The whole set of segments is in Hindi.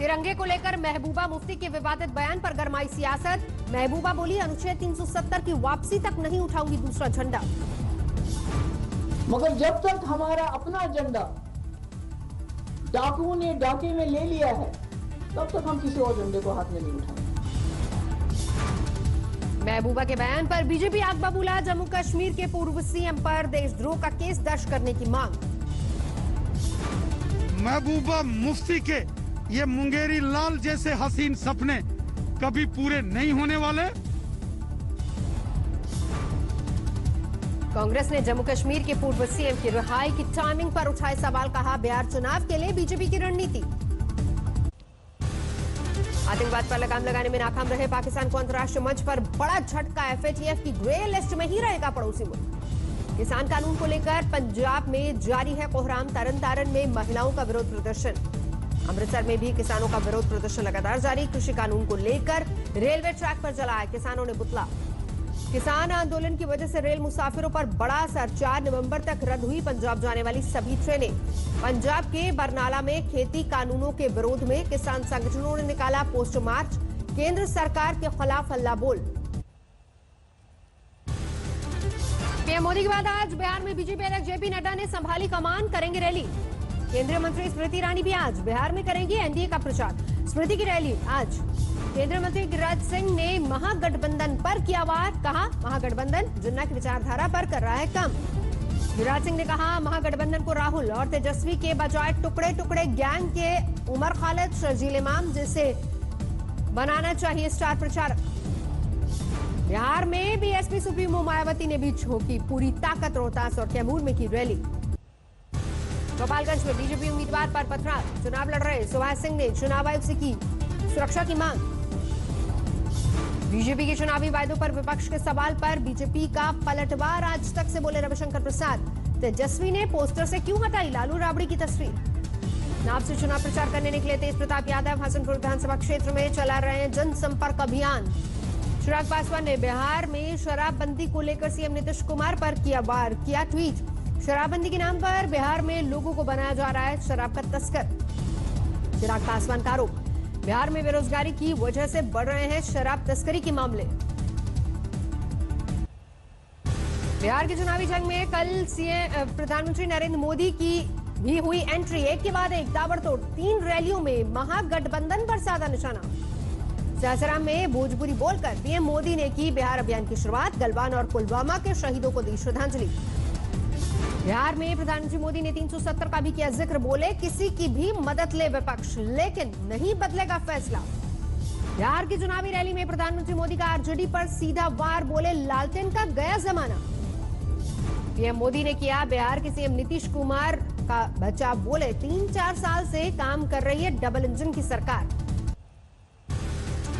तिरंगे को लेकर महबूबा मुफ्ती के विवादित बयान पर गरमाई सियासत। महबूबा बोली, अनुच्छेद 370 की वापसी तक नहीं उठाऊंगी दूसरा झंडा। मगर जब तक हमारा अपना झंडा डाकुओं ने डाके में ले लिया है, तब तक हम किसी और झंडे को हाथ में नहीं उठाएंगे। महबूबा के बयान पर बीजेपी आग बबूला। जम्मू कश्मीर के पूर्व सीएम पर देशद्रोह का केस दर्ज करने की मांग। महबूबा मुफ्ती के ये मुंगेरी लाल जैसे हसीन सपने कभी पूरे नहीं होने वाले। कांग्रेस ने जम्मू कश्मीर के पूर्व सीएम की रिहाई की टाइमिंग पर उठाए सवाल। कहा, बिहार चुनाव के लिए बीजेपी की रणनीति। आतंकवाद पर लगाम लगाने में नाकाम रहे पाकिस्तान को अंतर्राष्ट्रीय मंच पर बड़ा झटका। एफएटीएफ की ग्रे लिस्ट में ही रहेगा पड़ोसी मुल्क। किसान कानून को लेकर पंजाब में जारी है कोहराम। तरन तारण में महिलाओं का विरोध प्रदर्शन। अमृतसर में भी किसानों का विरोध प्रदर्शन लगातार जारी। कृषि कानून को लेकर रेलवे ट्रैक पर जलाया, किसानों ने पुतला। किसान आंदोलन की वजह से रेल मुसाफिरों पर बड़ा असर। 4 नवंबर तक रद्द हुई पंजाब जाने वाली सभी ट्रेनें। पंजाब के बरनाला में खेती कानूनों के विरोध में किसान संगठनों ने निकाला पोस्टर मार्च। केंद्र सरकार के खिलाफ हल्ला बोल। पीएम मोदी के बाद आज बिहार में बीजेपी अध्यक्ष जेपी नड्डा ने संभाली कमान, करेंगे रैली। केंद्रीय मंत्री स्मृति ईरानी भी आज बिहार में करेंगी एनडीए का प्रचार। स्मृति की रैली आज। केंद्रीय मंत्री गिरिराज सिंह ने महागठबंधन पर किया वार। कहा, महागठबंधन जिन्ना की विचारधारा पर कर रहा है कम। गिरिराज सिंह ने कहा, महागठबंधन को राहुल और तेजस्वी के बजाय टुकड़े टुकड़े गैंग के उमर खालिद, शर्जील इमाम जैसे बनाना चाहिए स्टार प्रचारक। बिहार में बीएसपी सुप्रीमो मायावती ने भी झोंकी पूरी ताकत। रोहतास और कैमूर में की रैली। गोपालगंज में बीजेपी उम्मीदवार पर पथराव। चुनाव लड़ रहे सुभाष सिंह ने चुनाव आयोग से की सुरक्षा की मांग। बीजेपी के चुनावी वायदों पर विपक्ष के सवाल पर बीजेपी का पलटवार। आज तक से बोले रविशंकर प्रसाद। तेजस्वी ने पोस्टर से क्यों हटाई लालू राबड़ी की तस्वीर। नाव से चुनाव प्रचार करने निकले तेज प्रताप यादव। हसनपुर विधानसभा क्षेत्र में चला रहे हैं जनसंपर्क अभियान। चिराग पासवान ने बिहार में शराबबंदी को लेकर सीएम नीतीश कुमार पर किया वार, किया ट्वीट। शराबबंदी के नाम पर बिहार में लोगों को बनाया जा रहा है शराब का तस्कर। चिराग पासवान का आरोप, बिहार में बेरोजगारी की वजह से बढ़ रहे हैं शराब तस्करी के मामले। बिहार की चुनावी जंग में कल सीएम प्रधानमंत्री नरेंद्र मोदी की भी हुई एंट्री। एक के बाद एक ताबड़तोड़ 3 रैलियों में महागठबंधन पर साधा निशाना। सासाराम में भोजपुरी बोलकर पीएम मोदी ने की बिहार अभियान की शुरुआत। गलवान और पुलवामा के शहीदों को दी श्रद्धांजलि। बिहार में प्रधानमंत्री मोदी ने 370 का भी किया जिक्र। बोले, किसी की भी मदद ले विपक्ष, लेकिन नहीं बदलेगा फैसला। बिहार की चुनावी रैली में प्रधानमंत्री मोदी का आरजेडी पर सीधा वार। बोले, लालटेन का गया जमाना। पीएम मोदी ने किया बिहार के सीएम नीतीश कुमार का बचाव। बोले, 3-4 साल से काम कर रही है डबल इंजन की सरकार।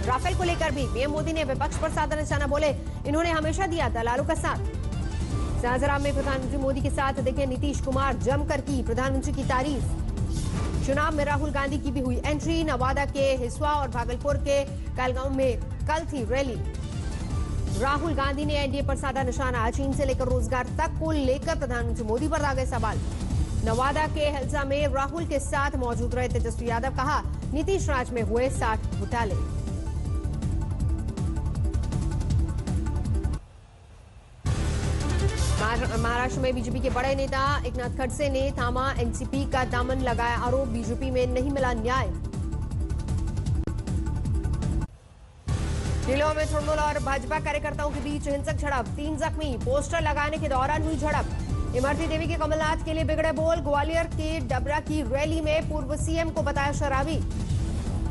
राफेल को लेकर भी पीएम मोदी ने विपक्ष पर साधा निशाना। बोले, इन्होंने हमेशा दिया दलालों का साथ। सासाराम में प्रधानमंत्री मोदी के साथ देखे नीतीश कुमार, जमकर की प्रधानमंत्री की तारीफ। चुनाव में राहुल गांधी की भी हुई एंट्री। नवादा के हिसुआ और भागलपुर के कहलगांव में कल थी रैली। राहुल गांधी ने एनडीए पर साधा निशाना। चीन से लेकर रोजगार तक को लेकर प्रधानमंत्री मोदी पर दागे सवाल। नवादा के हिल्सा में राहुल के साथ मौजूद रहे तेजस्वी यादव। कहा, नीतीश राज में हुए 60 घोटाले। महाराष्ट्र में बीजेपी के बड़े नेता एकनाथ खड़से ने थामा एनसीपी का दामन लगाया आरोप। बीजेपी में नहीं मिला न्याय। दिल्ली में तृणमूल और भाजपा कार्यकर्ताओं के बीच हिंसक झड़प। 3 जख्मी। पोस्टर लगाने के दौरान हुई झड़प। इमरती देवी के कमलनाथ के लिए बिगड़े बोल। ग्वालियर के डबरा की रैली में पूर्व सीएम को बताया शराबी।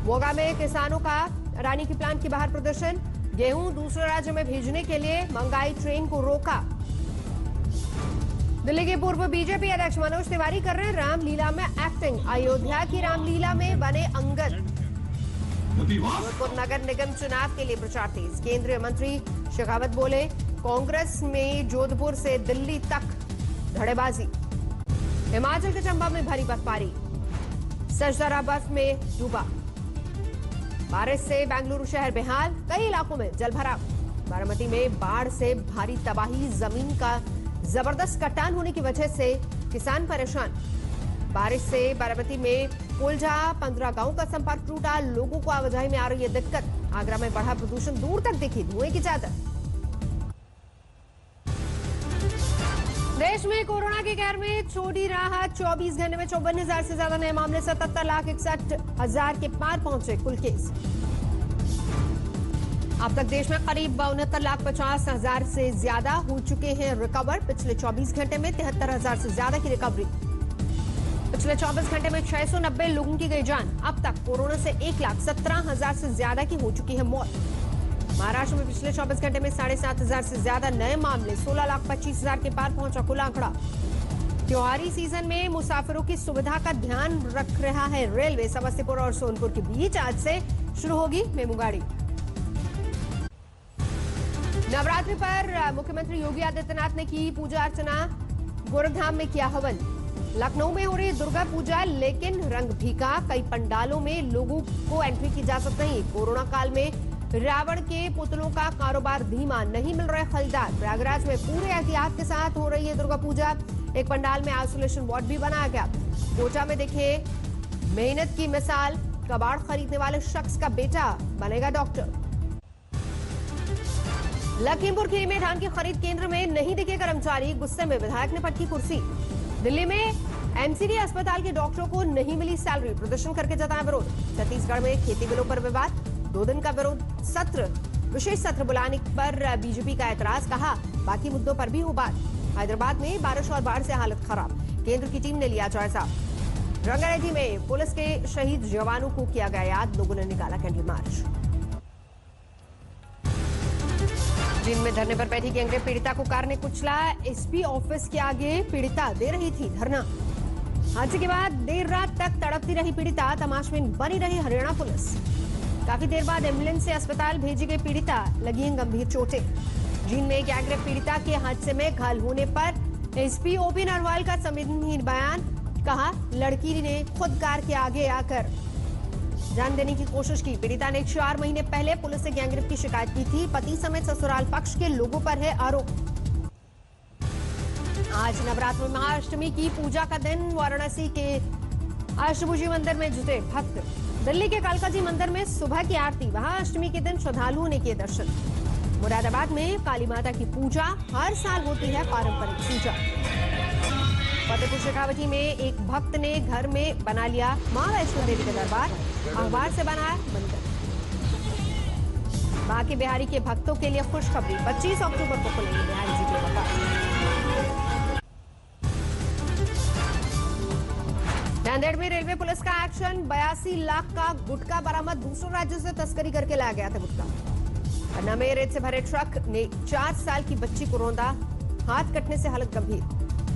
मोगा में किसानों का रानी की प्लांट के बाहर प्रदर्शन। गेहूं दूसरे राज्य में भेजने के लिए मंगाई ट्रेन को रोका। दिल्ली के पूर्व बीजेपी अध्यक्ष मनोज तिवारी कर रहे हैं रामलीला में एक्टिंग। अयोध्या की रामलीला में बने अंगद। जोधपुर नगर निगम चुनाव के लिए प्रचार तेज। केंद्रीय मंत्री शेखावत बोले, कांग्रेस में जोधपुर से दिल्ली तक धड़ेबाजी। हिमाचल के चंबा में भारी बर्फबारी। सजदरा बर्फ में डूबा। बारिश से बेंगलुरु शहर बेहाल। कई इलाकों में जलभराव। बारामती में बाढ़ से भारी तबाही। जमीन का जबरदस्त कटान होने की वजह से किसान परेशान। बारिश से बारामती में पुलझा 15 गांव का संपर्क टूटा, लोगों को आवाजाही में आ रही है दिक्कत। आगरा में बढ़ा प्रदूषण, दूर तक दिखी धुएं की चादर। देश में कोरोना के कहर में छोटी राहत, 24 घंटे में 54,000 से ज्यादा नए मामले, 77,61,000 के पार पहुंचे कुल केस। अब तक देश में करीब 69,50,000 से ज्यादा हो चुके हैं रिकवर। पिछले 24 घंटे में 73,000 से ज्यादा की रिकवरी। पिछले 24 घंटे में 690 लोगों की गई जान। अब तक कोरोना से 1,17,000 से ज्यादा की हो चुकी है मौत। महाराष्ट्र में पिछले 24 घंटे में 7,500 से ज्यादा नए मामले, 16,25,000 के पार पहुंचा कुल आंकड़ा। त्योहारी सीजन में मुसाफिरों की सुविधा का ध्यान रख रहा है रेलवे। समस्तीपुर और सोनपुर के बीच आज से शुरू होगी मेमू गाड़ी। नवरात्रि पर मुख्यमंत्री योगी आदित्यनाथ ने की पूजा अर्चना, गोरखधाम में किया हवन। लखनऊ में हो रही दुर्गा पूजा, लेकिन रंग फीका, कई पंडालों में लोगों को एंट्री की इजाजत नहीं। कोरोना काल में रावण के पुतलों का कारोबार धीमा, नहीं मिल रहे खरीदार। प्रयागराज में पूरे एहतियात के साथ हो रही है दुर्गा पूजा। एक पंडाल में आइसोलेशन वार्ड भी बनाया गया। कोटा में देखे मेहनत की मिसाल, कबाड़ खरीदने वाले शख्स का बेटा बनेगा डॉक्टर। लखीमपुर खीरी में धान की खरीद केंद्र में नहीं दिखे कर्मचारी, गुस्से में विधायक ने पटकी कुर्सी। दिल्ली में एमसीडी अस्पताल के डॉक्टरों को नहीं मिली सैलरी, प्रदर्शन करके जताया विरोध। छत्तीसगढ़ में खेती बिलों पर विवाद, 2 दिन का विरोध सत्र, विशेष सत्र बुलाने पर बीजेपी का ऐतराज, कहा बाकी मुद्दों पर भी हो बात। हैदराबाद में बारिश और बाढ़ से हालत खराब, केंद्र की टीम ने लिया जायजा। रंगारेड्डी में पुलिस के शहीद जवानों को किया गया याद, लोगों ने निकाला कैंडल मार्च। दिन में धरने पर बैठी गैंगरेप पीड़िता को कार ने कुचला, एसपी ऑफिस के आगे पीड़िता दे रही थी धरना। हादसे के बाद देर रात तक तड़पती रही पीड़िता, तमाशबीन बनी रही हरियाणा पुलिस। काफी देर बाद एम्बुलेंस से अस्पताल भेजी गई पीड़िता, लगी हैं गंभीर चोटें। जींद में गैंगरेप पीड़िता के हादसे में घायल होने पर एसपी ओपी नरवाल का संवेदनहीन बयान, कहा लड़की ने खुद कार के आगे आकर जान देने की कोशिश की। पीड़िता ने 4 महीने पहले पुलिस से गैंगरेप की शिकायत की थी। पति समेत ससुराल पक्ष के लोगों पर है आरोप। आज नवरात्र में महाअष्टमी की पूजा का दिन, वाराणसी के अष्टभुजी मंदिर में जुटे भक्त। दिल्ली के कालका जी मंदिर में सुबह की आरती, वहां अष्टमी के दिन श्रद्धालुओं ने किए दर्शन। मुरादाबाद में काली माता की पूजा, हर साल होती है पारंपरिक पूजा। फतेहपुर शेखावटी में एक भक्त ने घर में बना लिया मां वैष्णो देवी का दरबार, अखबार से बनाया मंदिर। बाकी बिहारी के भक्तों के लिए खुशखबरी, 25 अक्टूबर को खुलेंगे बिहारी जी के कपाट। नांदेड़ में रेलवे पुलिस का एक्शन, 82 लाख का गुटखा बरामद, दूसरे राज्यों से तस्करी करके लाया गया था गुटखा। पन्ना में रेत से भरे ट्रक ने 4 साल की बच्ची को रौंदा, हाथ कटने से हालत गंभीर।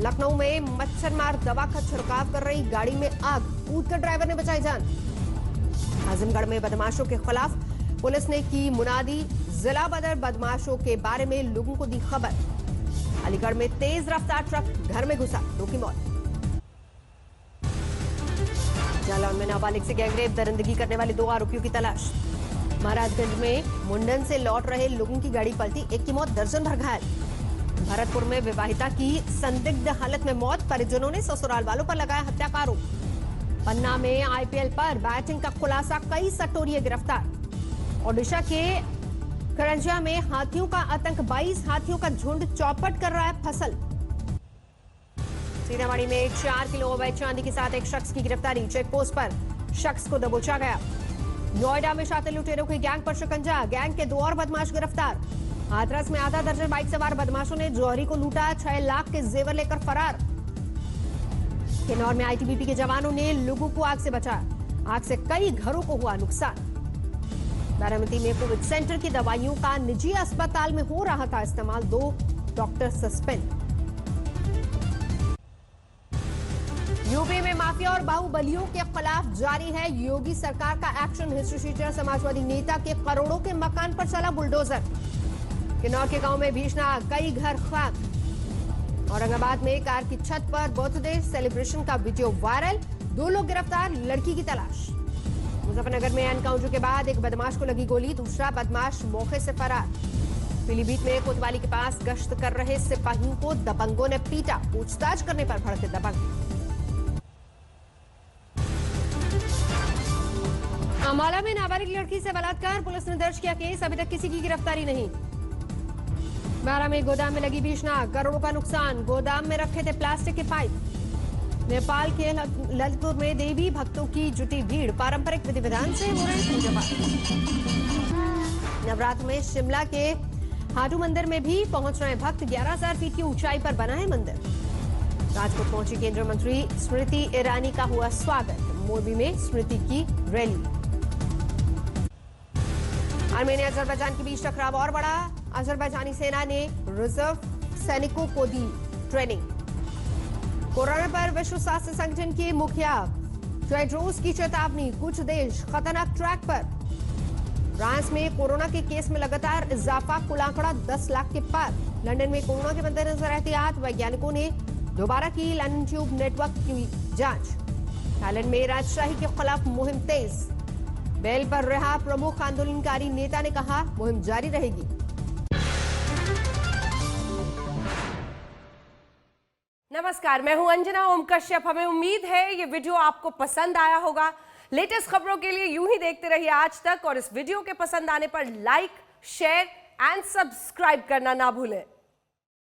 लखनऊ में मच्छरमार दवा का छिड़काव कर रही गाड़ी में आग, कूदकर ड्राइवर ने बचाई जान। आजमगढ़ में बदमाशों के खिलाफ पुलिस ने की मुनादी, जिला बदर बदमाशों के बारे में लोगों को दी खबर। अलीगढ़ में तेज रफ्तार ट्रक घर में घुसा, 2 की मौत। जालौन में नाबालिग से गैंगरेप, दरिंदगी करने वाले 2 आरोपियों की तलाश। महाराजगंज में मुंडन से लौट रहे लोगों की गाड़ी पलटी, 1 की मौत, दर्जन भर घायल। भरतपुर में विवाहिता की संदिग्ध हालत में मौत, परिजनों ने ससुराल वालों पर लगाया हत्या का आरोप। पन्ना में आईपीएल पर बैटिंग का खुलासा, कई सटोरिये गिरफ्तार। ओडिशा के करंजिया में हाथियों का आतंक, 22 हाथियों का झुंड चौपट कर रहा है फसल। सीतामढ़ी में 4 किलो अवैध चांदी के साथ एक शख्स की गिरफ्तारी, चेक पोस्ट पर शख्स को दबोचा गया। नोएडा में शातिर लुटेरों की गैंग पर शिकंजा, गैंग के 2 और बदमाश गिरफ्तार। हाथरस में आधा दर्जन बाइक सवार बदमाशों ने जौहरी को लूटा, 6 लाख के जेवर लेकर फरार। किन्नौर में आईटीबीपी के जवानों ने लोगों को आग से बचाया, आग से कई घरों को हुआ नुकसान। बारामती में कोविड सेंटर की दवाइयों का निजी अस्पताल में हो रहा था इस्तेमाल, 2 डॉक्टर सस्पेंड। यूपी में माफिया और बाहुबलियों के खिलाफ जारी है योगी सरकार का एक्शन, हिस्ट्री शीटर समाजवादी नेता के करोड़ों के मकान पर चला बुलडोजर। किन्नौर के गांव में भीषण आग, कई घर खाक। औरंगाबाद में कार की छत पर बर्थडे सेलिब्रेशन का वीडियो वायरल, 2 लोग गिरफ्तार, लड़की की तलाश। मुजफ्फरनगर में एनकाउंटर के बाद एक बदमाश को लगी गोली, दूसरा बदमाश मौके से फरार। पीलीभीत में कोतवाली के पास गश्त कर रहे सिपाहियों को दबंगों ने पीटा, पूछताछ करने पर भड़के दबंग। अम्बाला में नाबालिग लड़की से बलात्कार, पुलिस ने दर्ज किया केस, अभी तक किसी की गिरफ्तारी नहीं। बारा में गोदाम में लगी भीषण आग, करोड़ों का नुकसान, गोदाम में रखे थे प्लास्टिक के पाइप। नेपाल के ललितपुर में देवी भक्तों की जुटी भीड़, पारंपरिक विधि विधान से हो रहे पूजा पाठ। नवरात्र में शिमला के हाटू मंदिर में भी पहुंच रहे भक्त, 11,000 फीट की ऊंचाई पर बना है मंदिर। राजकोट पहुंची केंद्रीय मंत्री स्मृति ईरानी का हुआ स्वागत, मोरबी में स्मृति की रैली। आर्मेनिया अजरबैजान के बीच टकराव और बढ़ा, अजरबैजानी सेना ने रिजर्व सैनिकों को दी ट्रेनिंग। कोरोना पर विश्व स्वास्थ्य संगठन के मुखिया टेड्रोस की चेतावनी, कुछ देश खतरनाक ट्रैक पर। फ्रांस में कोरोना के केस में लगातार इजाफा, कुल आंकड़ा 10 लाख के पार। लंदन में कोरोना के मद्देनजर एहतियात, वैज्ञानिकों ने दोबारा की लंदन ट्यूब नेटवर्क की जांच। थाईलैंड में राजशाही के खिलाफ मुहिम तेज, बेल पर रहा प्रमुख आंदोलनकारी नेता ने कहा मुहिम जारी रहेगी। नमस्कार, मैं हूं अंजना ओम कश्यप। हमें उम्मीद है ये वीडियो आपको पसंद आया होगा। लेटेस्ट खबरों के लिए यूं ही देखते रहिए आज तक, और इस वीडियो के पसंद आने पर लाइक, शेयर एंड सब्सक्राइब करना ना भूलें।